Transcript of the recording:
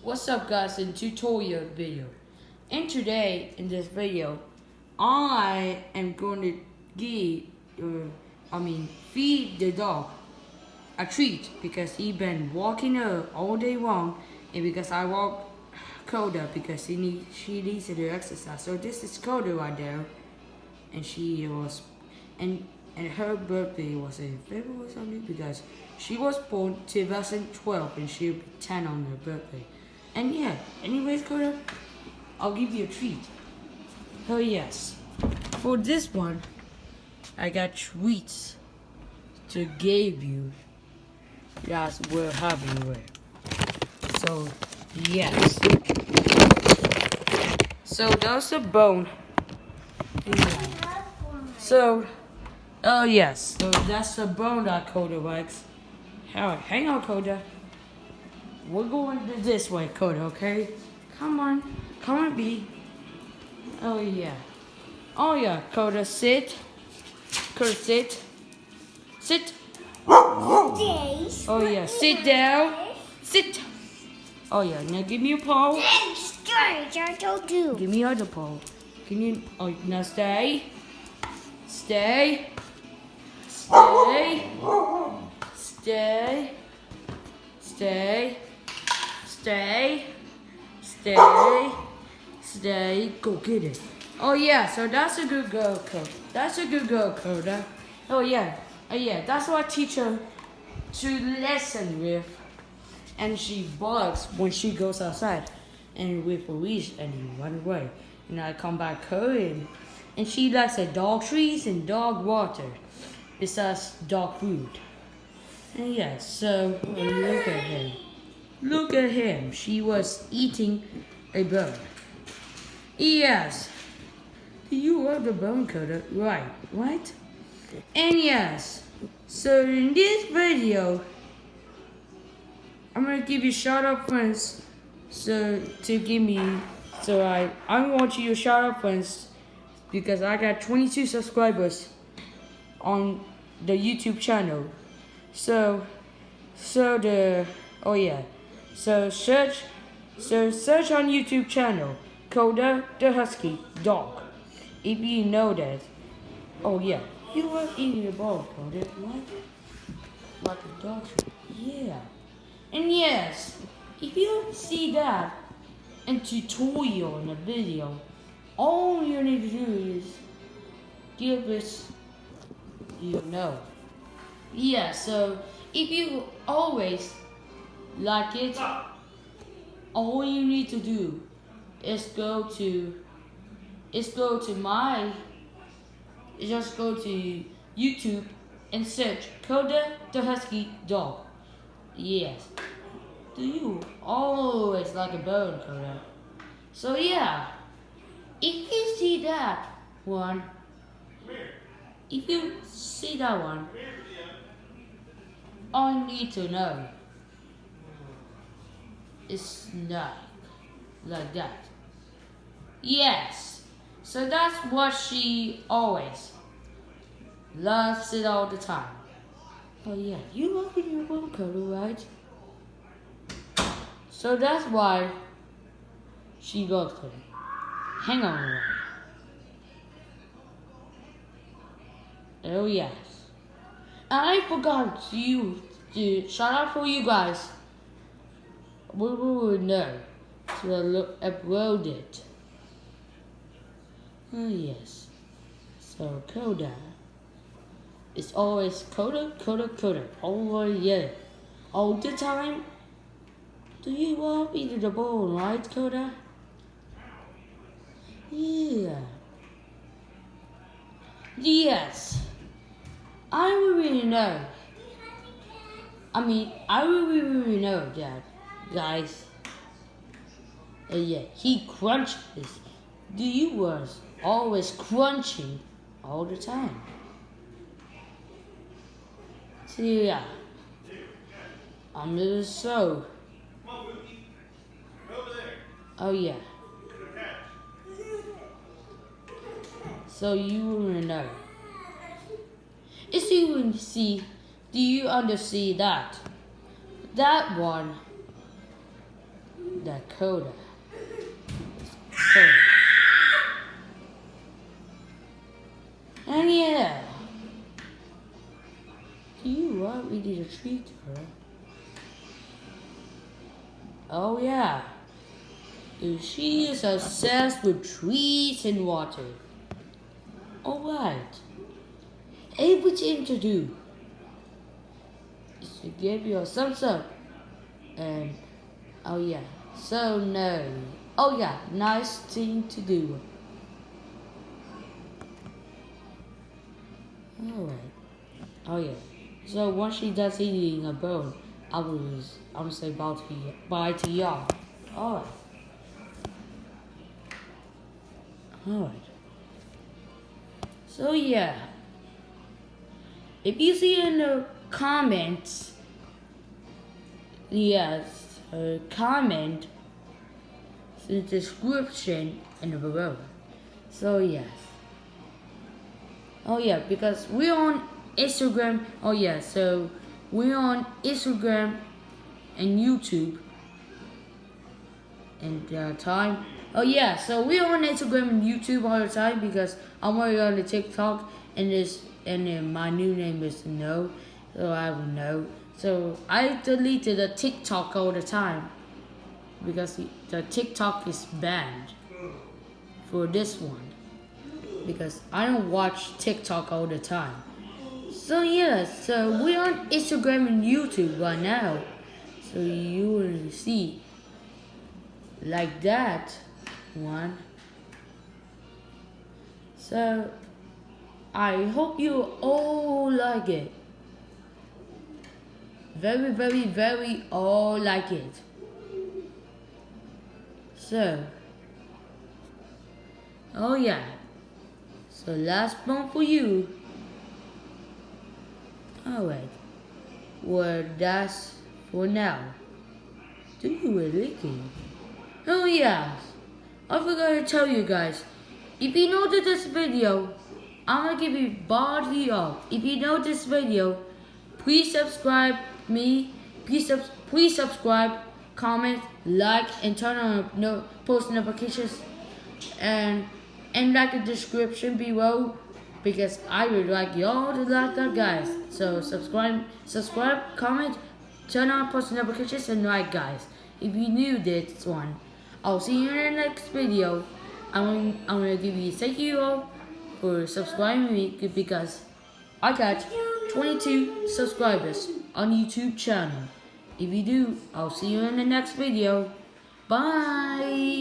What's up guys, in tutorial video. And today in this video I am going to feed the dog a treat because he been walking all day long, and because I walk Coda because she needs to do exercise. So this is Coda right there, and she was and her birthday was in February or something because she was born 2012 and she'll be 10 on her birthday. And yeah, anyways, Coda, I'll give you a treat. Oh yes, for this one, I got treats to give you. That's we're having with. So yes. So that's a bone. Yeah. So, oh yes. So that's a bone that Coda likes. Hang on, Coda. We're going this way, Coda, okay? Come on, B. Oh yeah. Oh yeah, Coda, sit. Coda, sit. Sit. Oh yeah, sit down. Sit. Oh yeah, now give me a paw. I told you. Give me other paw. Can you, now stay. Stay. Stay. Stay. Stay. Stay. Stay. Stay. Go get it. Oh yeah, so that's a good girl, Coda. That's a good girl, Coda. Oh yeah. Oh yeah, that's what I teach her to listen with. And she barks when she goes outside and with a leash and he run away. And I come back home and she likes the dog trees and dog water besides dog food. And yeah, so look at him. Look at him. She was eating a bone. Yes. Do you love the bone, Coda? Right? And yes. So in this video, I'm gonna give you shout out friends. I want you to shout out friends because I got 22 subscribers on the YouTube channel. So search on YouTube channel Coda the Husky Dog. If you know that. Oh yeah, you were eating the ball, Coda, right? Like a dog. Yeah. And yes, if you see that in tutorial in the video, all you need to do is give us, Yeah, so if you always like it, all you need to do is go to YouTube and search Coda the Husky Dog. Yes. Do you always like a bone, Coda? So yeah, if you see that one, all you need to know is like that. Yes. So that's what she always loves it all the time. Oh yeah, you love your bone, Coda, right? So that's why she loves him. Hang on a minute. Oh yes. I forgot to shout out for you guys. We will know to upload it. Oh yes. So Coda is always Coda. Oh yeah. All the time. Do you love eating the bone, right, Coda? Yeah. Yes. I really know. I really know that, guys. Yeah, he crunches. Do you was always crunching all the time? So yeah. So. Oh yeah. So you will know. Do you understand that? That one Coda. Coda. And yeah. You are really a treat her. Oh yeah. She is obsessed with trees and water. Alright. Everything to do is to give you a thumbs up. And oh yeah. So no. Oh yeah, nice thing to do. Alright. Oh yeah. So once she does eating a bone, I will say bye to y'all. Alright. Alright. So yeah. If you see in the comments, yes, comment in the description and below. So yes. Oh yeah, because we're on Instagram. Oh yeah, so we're on Instagram and YouTube. And time. Oh yeah, so we're on Instagram and YouTube all the time because I'm already on the TikTok and then my new name is No, so I will know. So I deleted the TikTok all the time because the TikTok is banned for this one because I don't watch TikTok all the time. So yeah, so we're on Instagram and YouTube right now, so you will see like that one. So I hope you all like it. Very, very, very all like it. So, oh yeah. So last one for you. Alright. Well, that's for now. Do you really think? Oh yeah. I forgot to tell you guys. If you know this video, I'm gonna give you body up. If you know this video, please subscribe me. Please subscribe, comment, like, and turn on post notifications, and like the description below because I would like y'all to like that, guys. So subscribe, comment, turn on post notifications, and like, guys. If you knew this one, I'll see you in the next video. I'm gonna give you thank you all for subscribing me because I got 22 subscribers on YouTube channel. If you do, I'll see you in the next video. Bye.